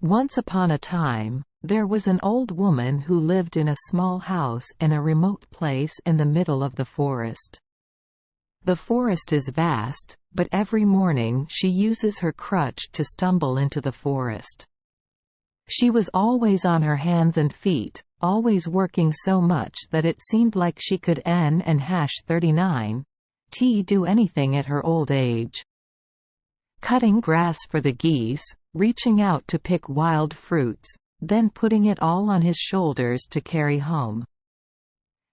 Once upon a time, there was an old woman who lived in a small house in a remote place in the middle of the forest. The forest is vast, but every morning she uses her crutch to stumble into the forest. She was always on her hands and feet, always working so much that it seemed like she could n&39 do anything at her old age. Cutting grass for the geese, reaching out to pick wild fruits, then putting it all on his shoulders to carry home.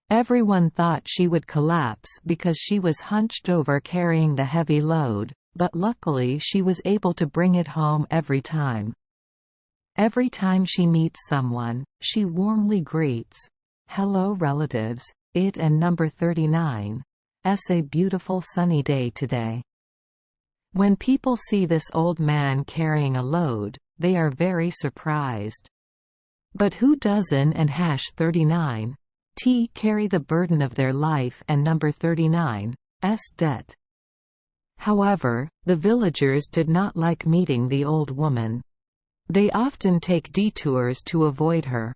Everyone thought she would collapse because she was hunched over carrying the heavy load, but luckily she was able to bring it home every time. Every time she meets someone, she warmly greets, "Hello relatives, it and number 39. It's a beautiful sunny day today." When people see this old man carrying a load, they are very surprised. But who doesn't n&39 carry the burden of their life and number 39's debt? However, the villagers did not like meeting the old woman. They often take detours to avoid her.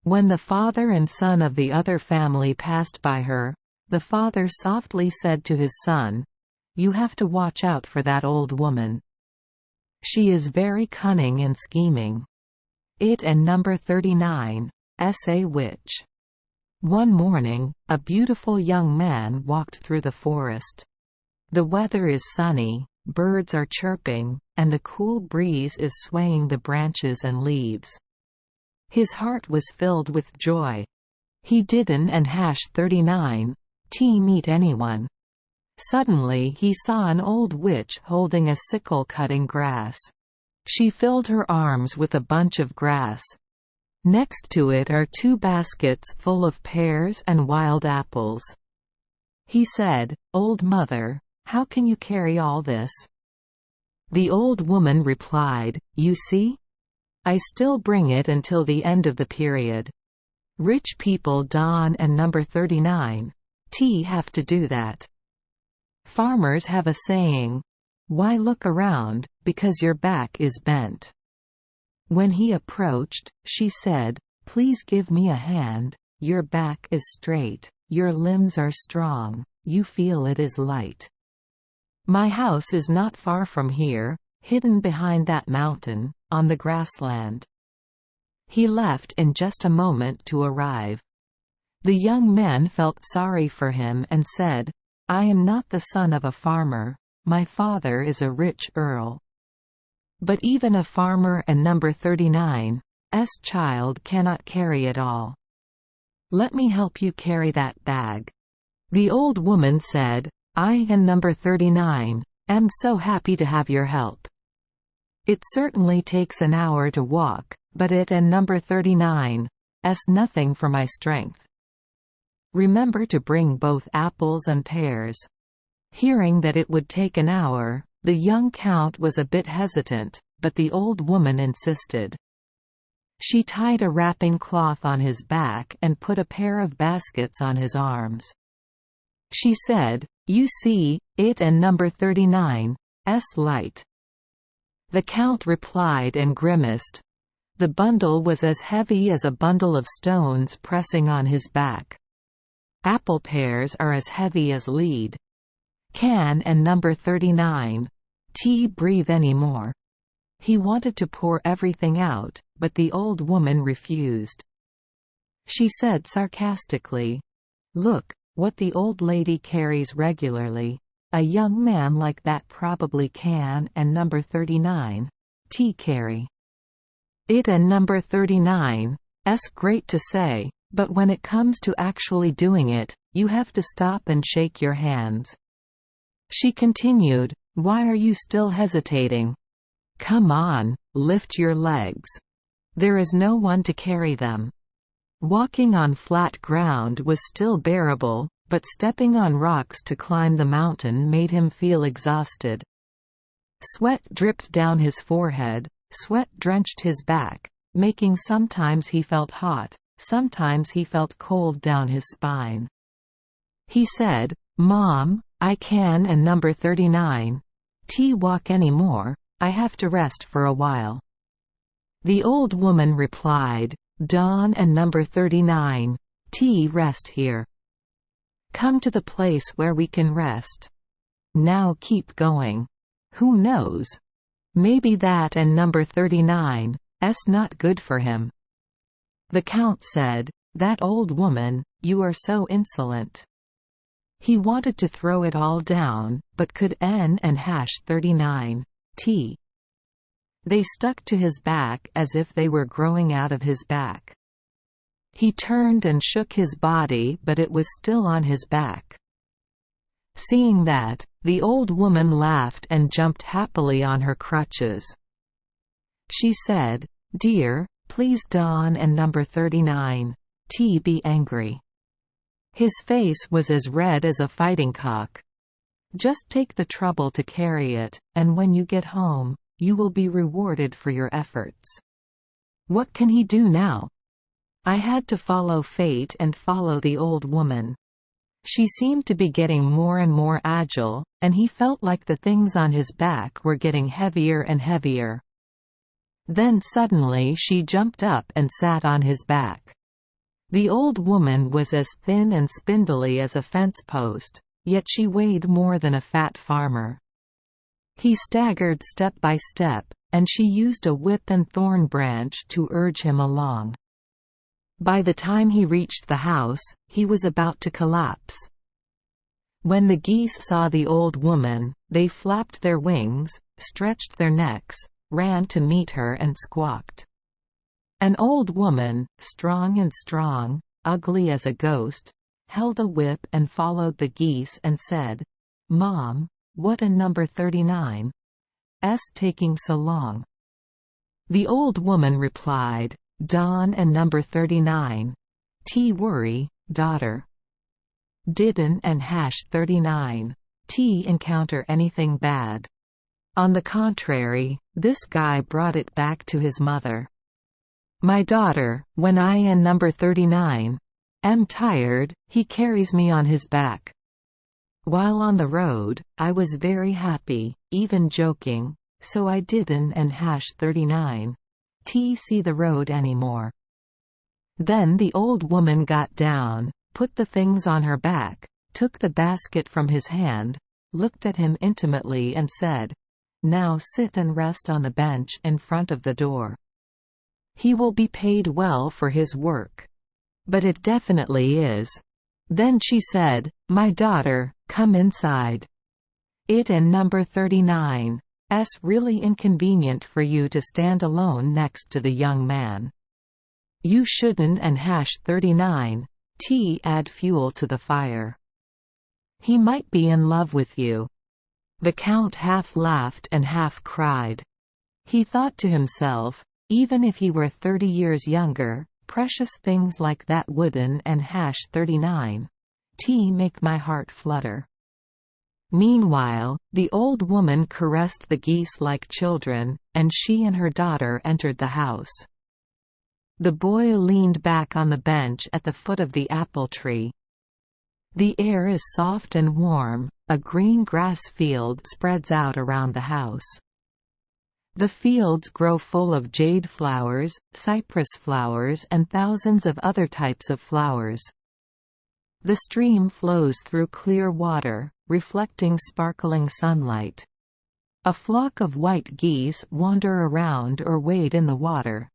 When the father and son of the other family passed by her, the father softly said to his son, "You have to watch out for that old woman. She is very cunning and scheming. It and number 39's a witch." One morning, a beautiful young man walked through the forest. The weather is sunny, birds are chirping, and the cool breeze is swaying the branches and leaves. His heart was filled with joy. He didn't n&39 meet anyone. Suddenly he saw an old witch holding a sickle cutting grass. She filled her arms with a bunch of grass. Next to it are 2 baskets full of pears and wild apples. He said, "Old mother, how can you carry all this?" The old woman replied, "You see? I still bring it until the end of the period. Rich people don and number 39 have to do that. Farmers have a saying, 'Why look around, because your back is bent.'" When he approached, she said, "Please give me a hand, your back is straight, your limbs are strong, you feel it is light. My house is not far from here, hidden behind that mountain, on the grassland." He left in just a moment to arrive. The young man felt sorry for him and said, "I am not the son of a farmer, my father is a rich earl. But even a farmer and number 39's child cannot carry it all. Let me help you carry that bag." The old woman said, "I and number 39 am so happy to have your help. It certainly takes an hour to walk, but it and number 39's nothing for my strength. Remember to bring both apples and pears." Hearing that it would take an hour, the young count was a bit hesitant, but the old woman insisted. She tied a wrapping cloth on his back and put a pair of baskets on his arms. She said, "You see, it and number 39's light." The count replied and grimaced. The bundle was as heavy as a bundle of stones pressing on his back. Apple pears are as heavy as lead. Can and number 39 breathe any more? He wanted to pour everything out, but the old woman refused. She said sarcastically, "Look, what the old lady carries regularly. A young man like that probably can and number 39 carry. It and number 39's great to say, but when it comes to actually doing it, you have to stop and shake your hands." She continued, "Why are you still hesitating? Come on, lift your legs. There is no one to carry them." Walking on flat ground was still bearable, but stepping on rocks to climb the mountain made him feel exhausted. Sweat dripped down his forehead, sweat drenched his back, making sometimes he felt hot, sometimes he felt cold down his spine. He said, "Mom, I can and number 39 walk anymore, I have to rest for a while." The old woman replied, "Don and number 39, rest here. Come to the place where we can rest. Now keep going. Who knows? Maybe that and number 39's not good for him." The Count said, "That old woman, you are so insolent." He wanted to throw it all down, but could and 39. They stuck to his back as if they were growing out of his back. He turned and shook his body, but it was still on his back. Seeing that, the old woman laughed and jumped happily on her crutches. She said, "Dear, please Don and number 39, be angry." His face was as red as a fighting cock. "Just take the trouble to carry it, and when you get home, you will be rewarded for your efforts." What can he do now? I had to follow fate and follow the old woman. She seemed to be getting more and more agile, and he felt like the things on his back were getting heavier and heavier. Then suddenly she jumped up and sat on his back. The old woman was as thin and spindly as a fence post, yet she weighed more than a fat farmer. He staggered step by step, and she used a whip and thorn branch to urge him along. By the time he reached the house, he was about to collapse. When the geese saw the old woman, they flapped their wings, stretched their necks, ran to meet her and squawked. An old woman, strong, ugly as a ghost, held a whip and followed the geese and said, "Mom, what a number 39's taking so long?" The old woman replied, "Don and number 39, worry, daughter. Didn't and 39, encounter anything bad. On the contrary, this guy brought it back to his mother. My daughter, when I and number 39 am tired, he carries me on his back. While on the road, I was very happy, even joking, so I didn't and 39 see the road anymore." Then the old woman got down, put the things on her back, took the basket from his hand, looked at him intimately and said, "Now sit and rest on the bench in front of the door. He will be paid well for his work. But it definitely is." Then she said, "My daughter, come inside. It and number 39's really inconvenient for you to stand alone next to the young man. You shouldn't and 39 add fuel to the fire. He might be in love with you." The Count half laughed and half cried. He thought to himself, even if he were 30 years younger, precious things like that wouldn't and 39 make my heart flutter. Meanwhile, the old woman caressed the geese like children, and she and her daughter entered the house. The boy leaned back on the bench at the foot of the apple tree. The air is soft and warm, a green grass field spreads out around the house. The fields grow full of jade flowers, cypress flowers and thousands of other types of flowers. The stream flows through clear water, reflecting sparkling sunlight. A flock of white geese wander around or wade in the water.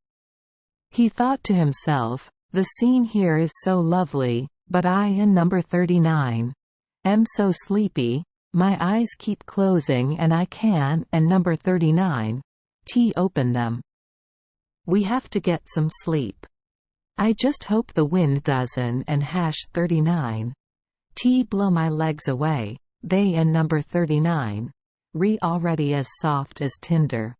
He thought to himself, "The scene here is so lovely, but I and number 39 am so sleepy, my eyes keep closing and I can and number 39 open them. We have to get some sleep. I just hope the wind doesn't and 39 blow my legs away. They and number 39 already as soft as tinder."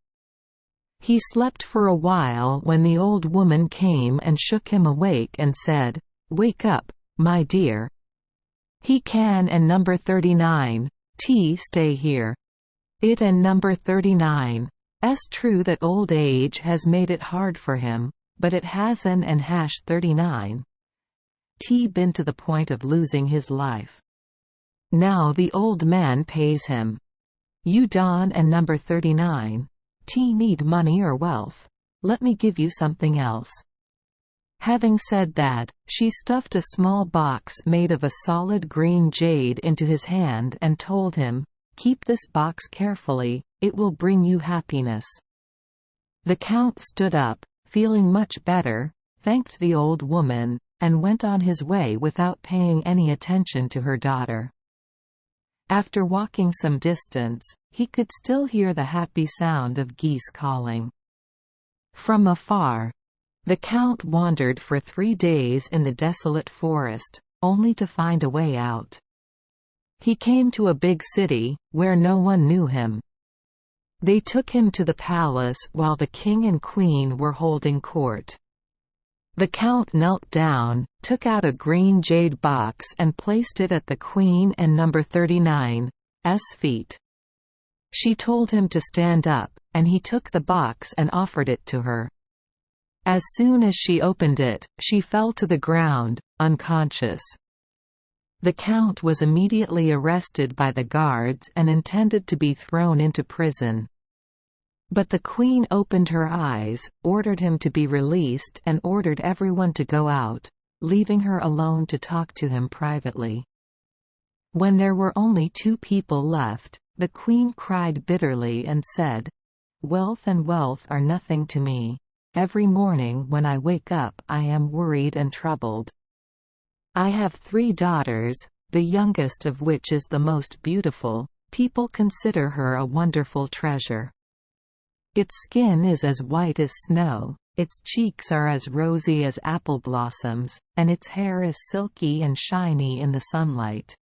He slept for a while when the old woman came and shook him awake and said, "Wake up, my dear. He can and number 39 stay here. It and number 39 true that old age has made it hard for him, but it hasn't and 39 been to the point of losing his life. Now the old man pays him. You Don and number 39 need money or wealth. let me give you something else." Having said that, she stuffed a small box made of a solid green jade into his hand and told him, "Keep this box carefully, it will bring you happiness." The Count stood up, feeling much better, thanked the old woman, and went on his way without paying any attention to her daughter. After walking some distance, he could still hear the happy sound of geese calling. From afar, the Count wandered for 3 days in the desolate forest, only to find a way out. He came to a big city, where no one knew him. They took him to the palace while the king and queen were holding court. The Count knelt down, took out a green jade box and placed it at the queen and number 39's feet. She told him to stand up, and he took the box and offered it to her. As soon as she opened it, she fell to the ground, unconscious. The Count was immediately arrested by the guards and intended to be thrown into prison. But the queen opened her eyes, ordered him to be released and ordered everyone to go out, leaving her alone to talk to him privately. When there were only 2 people left, the queen cried bitterly and said, "Wealth and wealth are nothing to me. Every morning when I wake up I am worried and troubled. I have 3 daughters, the youngest of which is the most beautiful. People consider her a wonderful treasure. Its skin is as white as snow, its cheeks are as rosy as apple blossoms, and its hair is silky and shiny in the sunlight.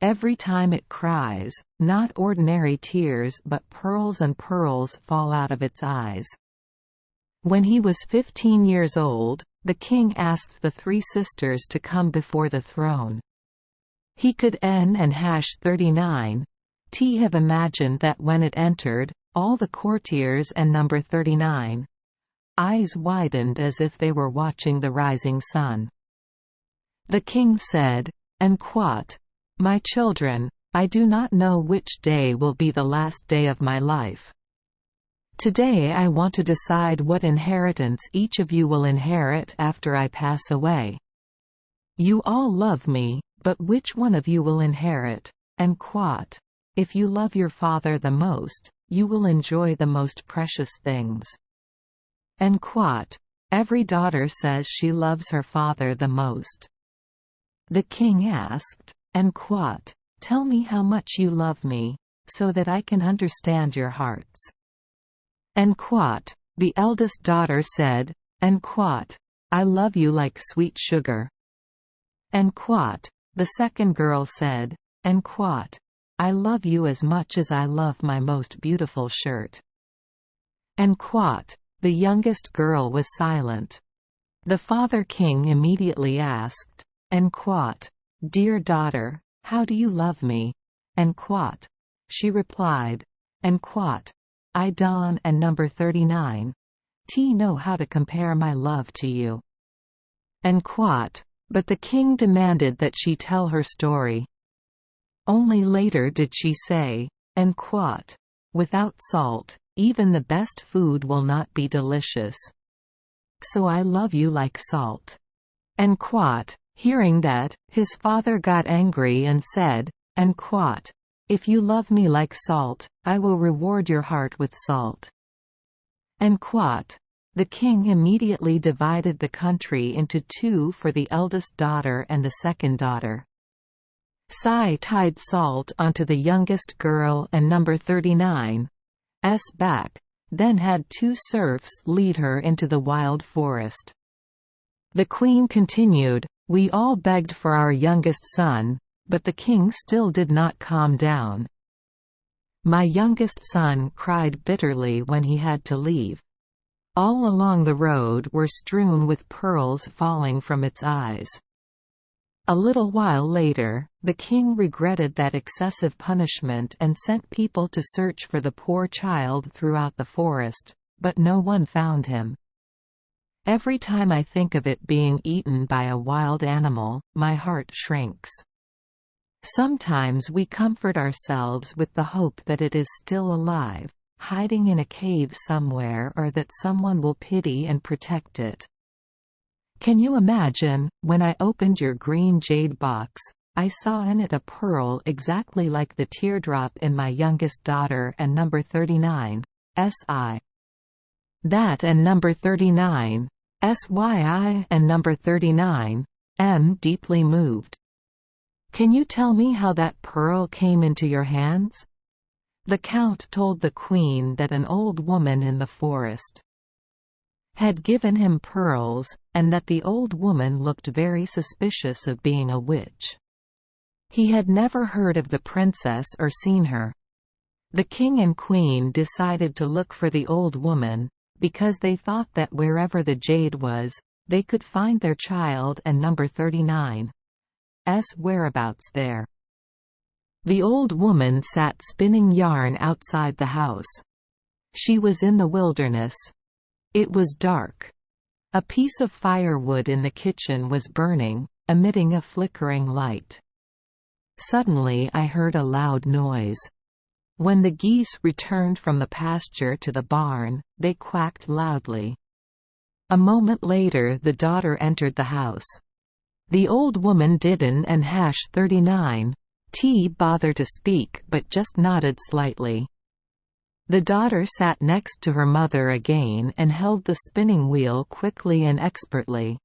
Every time it cries, not ordinary tears but pearls and pearls fall out of its eyes." When he was 15 years old, the king asked the 3 sisters to come before the throne. He could (39) have imagined that when it entered, all the courtiers and number 39 eyes widened as if they were watching the rising sun. The king said, "My children, I do not know which day will be the last day of my life. Today I want to decide what inheritance each of you will inherit after I pass away. You all love me, but which one of you will inherit? If you love your father the most, you will enjoy the most precious things." Every daughter says she loves her father the most. The king asked, "Tell me how much you love me, so that I can understand your hearts." The eldest daughter said, "I love you like sweet sugar." The second girl said, "I love you as much as I love my most beautiful shirt." The youngest girl was silent. The father king immediately asked, "Dear daughter, how do you love me?" She replied, "I Don and number 39 know how to compare my love to you." But the king demanded that she tell her story. Only later did she say, "Without salt, even the best food will not be delicious. So I love you like salt." Hearing that, his father got angry and said, "If you love me like salt, I will reward your heart with salt." The king immediately divided the country into 2 for the eldest daughter and the second daughter. Sai tied salt onto the youngest girl and number 39's back, then had 2 serfs lead her into the wild forest. The queen continued, "We all begged for our youngest son, but the king still did not calm down. My youngest son cried bitterly when he had to leave. All along the road were strewn with pearls falling from its eyes." A little while later, the king regretted that excessive punishment and sent people to search for the poor child throughout the forest, but no one found him. Every time I think of it being eaten by a wild animal, my heart shrinks. Sometimes we comfort ourselves with the hope that it is still alive, hiding in a cave somewhere, or that someone will pity and protect it. Can you imagine, when I opened your green jade box, I saw in it a pearl exactly like the teardrop in my youngest daughter and number 39, SI. That and number 39, SYI and number 39, M deeply moved. Can you tell me how that pearl came into your hands? The Count told the Queen that an old woman in the forest had given him pearls, and that the old woman looked very suspicious of being a witch. He had never heard of the princess or seen her. The King and Queen decided to look for the old woman, because they thought that wherever the jade was, they could find their child and number 39's whereabouts there. The old woman sat spinning yarn outside the house. She was in the wilderness. It was dark. A piece of firewood in the kitchen was burning, emitting a flickering light. Suddenly I heard a loud noise. When the geese returned from the pasture to the barn, they quacked loudly. A moment later the daughter entered the house. The old woman didn't and #39 bother to speak but just nodded slightly. The daughter sat next to her mother again and held the spinning wheel quickly and expertly.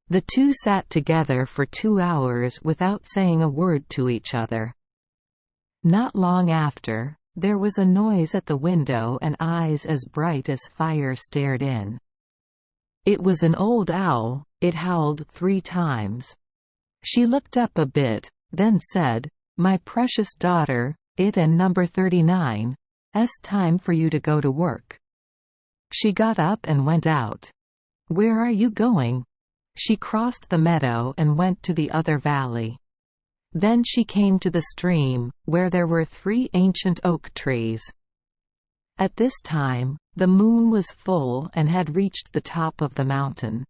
The two sat together for 2 hours without saying a word to each other. Not long after, there was a noise at the window and eyes as bright as fire stared in. It was an old owl. It howled 3 times. She looked up a bit, then said, "My precious daughter, it and number 39's time for you to go to work." She got up and went out. "Where are you going?" She crossed the meadow and went to the other valley. Then she came to the stream, where there were 3 ancient oak trees. At this time, the moon was full and had reached the top of the mountain.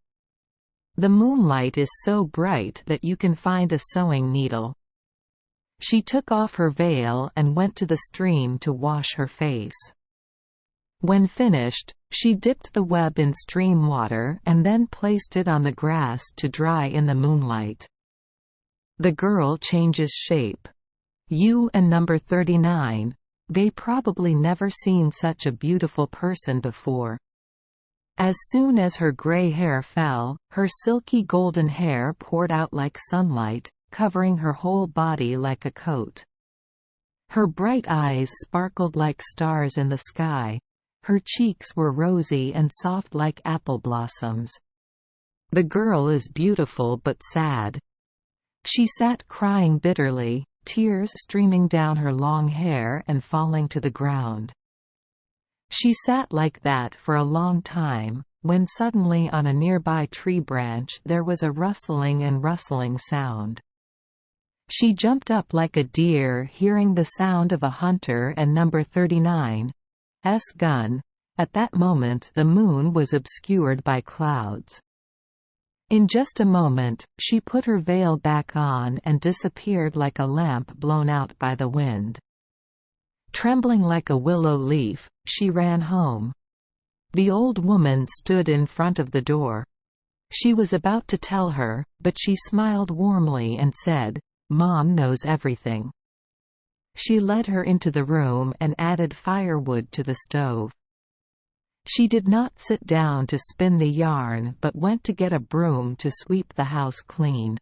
The moonlight is so bright that you can find a sewing needle. She took off her veil and went to the stream to wash her face. When finished, she dipped the web in stream water and then placed it on the grass to dry in the moonlight. The girl changes shape. You and number 39, they probably never seen such a beautiful person before. As soon as her gray hair fell, her silky golden hair poured out like sunlight, covering her whole body like a coat. Her bright eyes sparkled like stars in the sky. Her cheeks were rosy and soft like apple blossoms. The girl is beautiful but sad. She sat crying bitterly, tears streaming down her long hair and falling to the ground. She sat like that for a long time, when suddenly on a nearby tree branch there was a rustling and rustling sound. She jumped up like a deer hearing the sound of a hunter and number 39's gun. At that moment the moon was obscured by clouds. In just a moment, she put her veil back on and disappeared like a lamp blown out by the wind. Trembling like a willow leaf, she ran home. The old woman stood in front of the door. She was about to tell her, but she smiled warmly and said, "Mom knows everything." She led her into the room and added firewood to the stove. She did not sit down to spin the yarn but went to get a broom to sweep the house clean.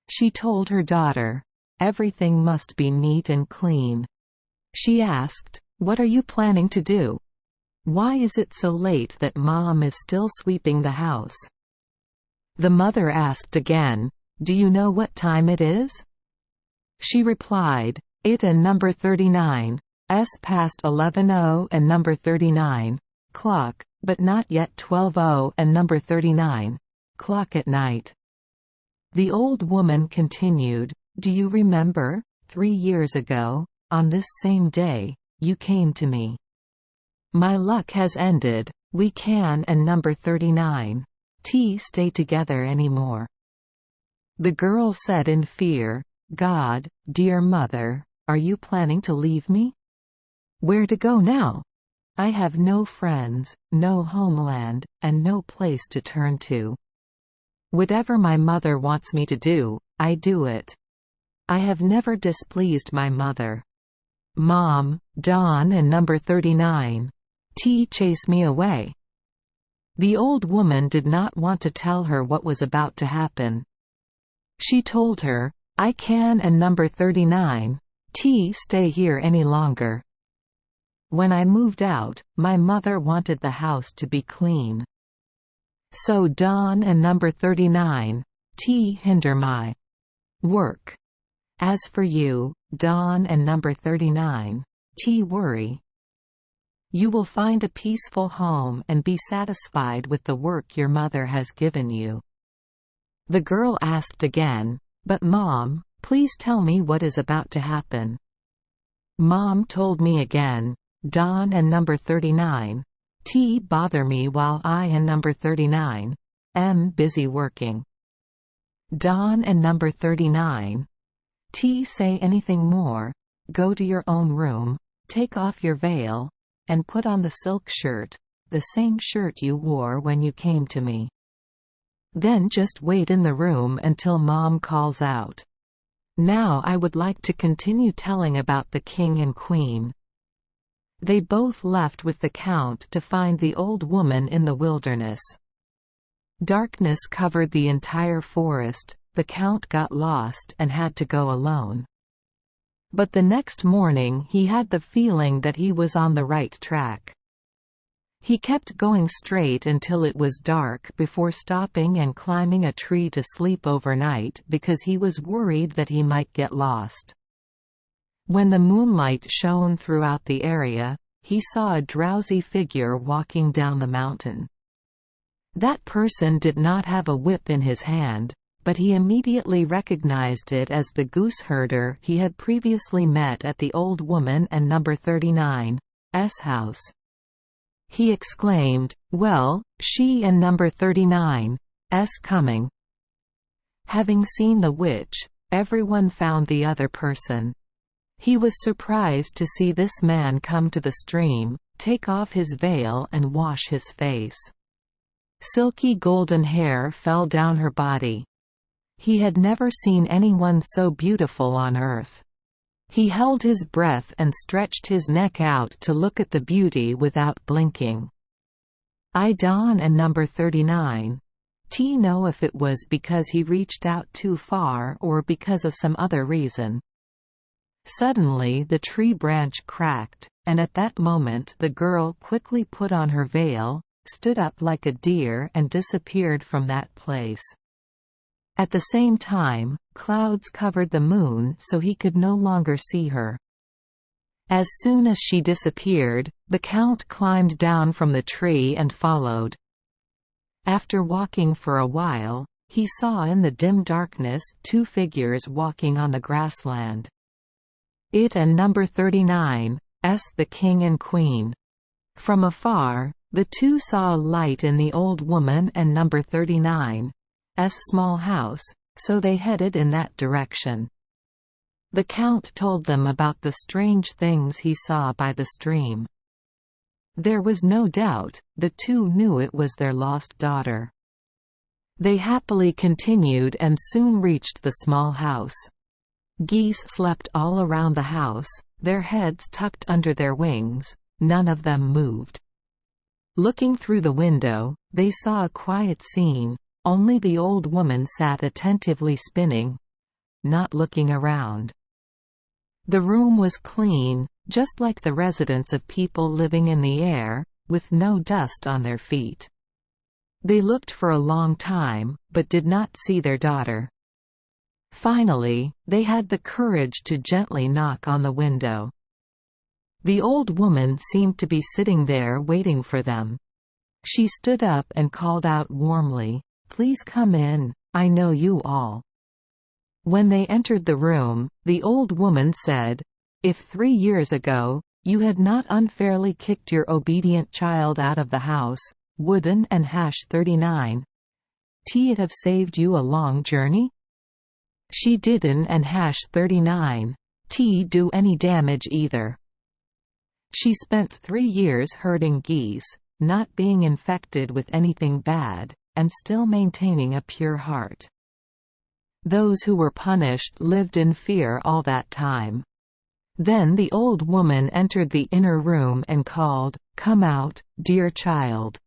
She told her daughter, "Everything must be neat and clean." She asked, "What are you planning to do? Why is it so late that Mom is still sweeping the house?" The mother asked again, "Do you know what time it is?" She replied, "It and number 39's past 11:00 and number 39 clock, but not yet 12:00 and number 39 clock at night." The old woman continued, "Do you remember, 3 years ago, on this same day, you came to me? My luck has ended. We can and number 39 stay together anymore." The girl said in fear, "God, dear mother, are you planning to leave me?" Where to go now? I have no friends, no homeland, and no place to turn to. Whatever my mother wants me to do, I do it. I have never displeased my mother. Mom, Don and number 39. Chase me away." The old woman did not want to tell her what was about to happen. She told her, "I can and number 39. Stay here any longer. When I moved out, my mother wanted the house to be clean. So Don and number 39. Hinder my work. As for you, Don and number 39. Worry. You will find a peaceful home and be satisfied with the work your mother has given you." The girl asked again, "But Mom, please tell me what is about to happen." Mom told me again, "Don and number 39. Bother me while I and number 39. Am busy working. Don and number 39. Say anything more, go to your own room, take off your veil, and put on the silk shirt, the same shirt you wore when you came to me. Then just wait in the room until Mom calls out. Now I would like to continue telling about the king and queen." They both left with the Count to find the old woman in the wilderness. Darkness covered the entire forest. The Count got lost and had to go alone. But the next morning he had the feeling that he was on the right track. He kept going straight until it was dark before stopping and climbing a tree to sleep overnight because he was worried that he might get lost. When the moonlight shone throughout the area, he saw a drowsy figure walking down the mountain. That person did not have a whip in his hand, but he immediately recognized it as the goose herder he had previously met at the old woman and number 39's house. He exclaimed, "Well, she and number 39's coming." Having seen the witch, everyone found the other person. He was surprised to see this man come to the stream, take off his veil and wash his face. Silky golden hair fell down her body. He had never seen anyone so beautiful on earth. He held his breath and stretched his neck out to look at the beauty without blinking. I Don and number 39. Know if it was because he reached out too far or because of some other reason. Suddenly the tree branch cracked, and at that moment the girl quickly put on her veil, stood up like a deer and disappeared from that place. At the same time, clouds covered the moon so he could no longer see her. As soon as she disappeared, the Count climbed down from the tree and followed. After walking for a while, he saw in the dim darkness two figures walking on the grassland. It and number 39's the king and queen. From afar, the two saw a light in the old woman and number 39's small house, so they headed in that direction. The Count told them about the strange things he saw by the stream. There was no doubt, the two knew it was their lost daughter. They happily continued and soon reached the small house. Geese slept all around the house, their heads tucked under their wings, none of them moved. Looking through the window, they saw a quiet scene, only the old woman sat attentively spinning, not looking around. The room was clean, just like the residence of people living in the air, with no dust on their feet. They looked for a long time, but did not see their daughter. Finally, they had the courage to gently knock on the window. The old woman seemed to be sitting there waiting for them. She stood up and called out warmly, "Please come in, I know you all." When they entered the room, the old woman said, "If 3 years ago, you had not unfairly kicked your obedient child out of the house, Wooden and hash 39, it have saved you a long journey? She didn't and hash 39 do any damage either." She spent 3 years herding geese, not being infected with anything bad, and still maintaining a pure heart. Those who were punished lived in fear all that time. Then the old woman entered the inner room and called, "Come out, dear child."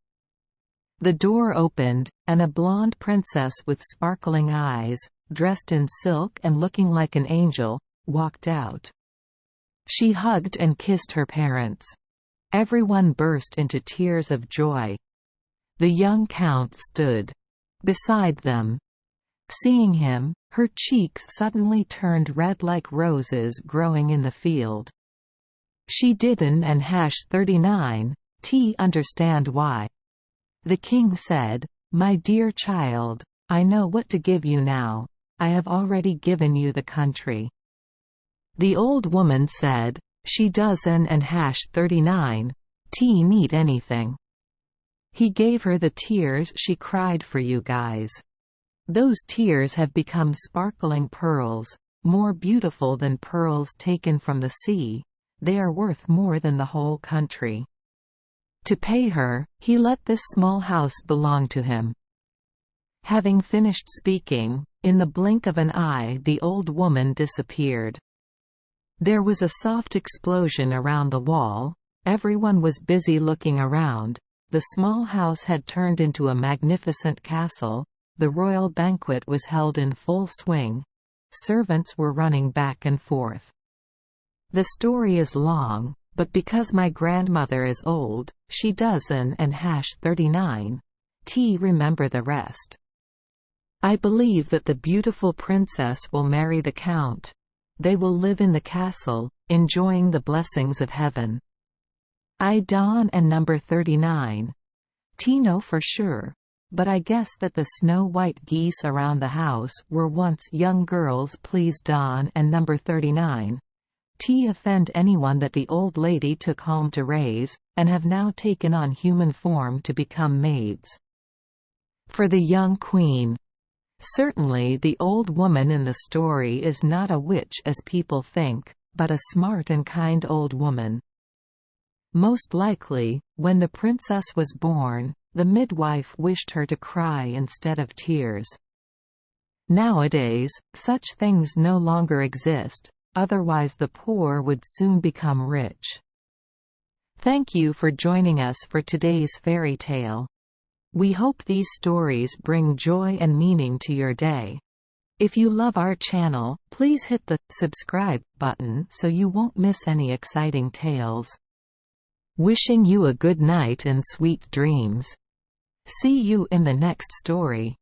The door opened, and a blonde princess with sparkling eyes, dressed in silk and looking like an angel, walked out. She hugged and kissed her parents. Everyone burst into tears of joy. The young count stood beside them. Seeing him, her cheeks suddenly turned red like roses growing in the field. She didn't and #39 understand why. The king said, "My dear child, I know what to give you now. I have already given you the country." The old woman said, "She doesn't and #39 need anything." He gave her the tears she cried for you guys. Those tears have become sparkling pearls, more beautiful than pearls taken from the sea. They are worth more than the whole country. To pay her, he let this small house belong to him. Having finished speaking, in the blink of an eye the old woman disappeared. There was a soft explosion around the wall. Everyone was busy looking around. The small house had turned into a magnificent castle. The royal banquet was held in full swing. Servants were running back and forth. The story is long, but because my grandmother is old, she doesn't and #39 remember the rest. I believe that the beautiful princess will marry the count. They will live in the castle, enjoying the blessings of heaven. I Don and #39 know for sure. But I guess that the snow-white geese around the house were once young girls. Please Don and #39 offend anyone that the old lady took home to raise, and have now taken on human form to become maids. For the young queen. Certainly the old woman in the story is not a witch as people think, but a smart and kind old woman. Most likely, when the princess was born, the midwife wished her to cry instead of tears. Nowadays, such things no longer exist, otherwise the poor would soon become rich. Thank you for joining us for today's fairy tale. We hope these stories bring joy and meaning to your day. If you love our channel, please hit the subscribe button so you won't miss any exciting tales. Wishing you a good night and sweet dreams. See you in the next story.